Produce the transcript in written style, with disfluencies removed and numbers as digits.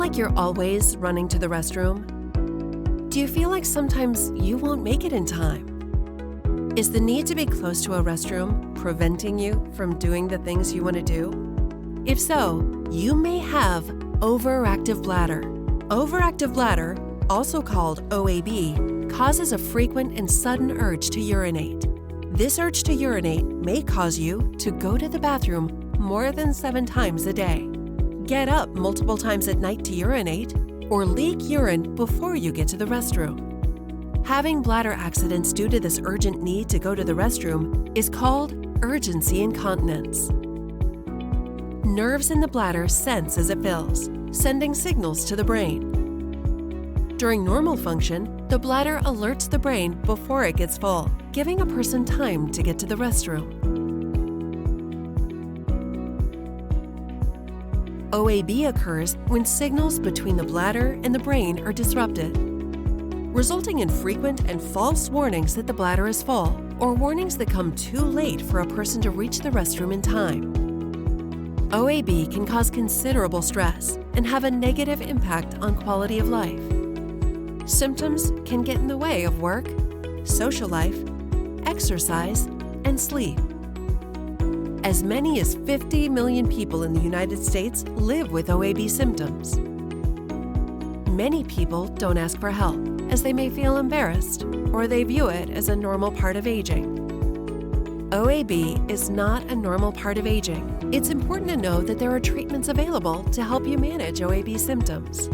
like you're always running to the restroom? Do you feel like sometimes you won't make it in time? Is the need to be close to a restroom preventing you from doing the things you want to do? If so, you may have overactive bladder. Overactive bladder, also called OAB, causes a frequent and sudden urge to urinate. This urge to urinate may cause you to go to the bathroom more than 7 times a day, get up multiple times at night to urinate, or leak urine before you get to the restroom. Having bladder accidents due to this urgent need to go to the restroom is called urgency incontinence. Nerves in the bladder sense as it fills, sending signals to the brain. During normal function, the bladder alerts the brain before it gets full, giving a person time to get to the restroom. OAB occurs when signals between the bladder and the brain are disrupted, resulting in frequent and false warnings that the bladder is full, or warnings that come too late for a person to reach the restroom in time. OAB can cause considerable stress and have a negative impact on quality of life. Symptoms can get in the way of work, social life, exercise, and sleep. As many as 50 million people in the United States live with OAB symptoms. Many people don't ask for help, as they may feel embarrassed, or they view it as a normal part of aging. OAB is not a normal part of aging. It's important to know that there are treatments available to help you manage OAB symptoms.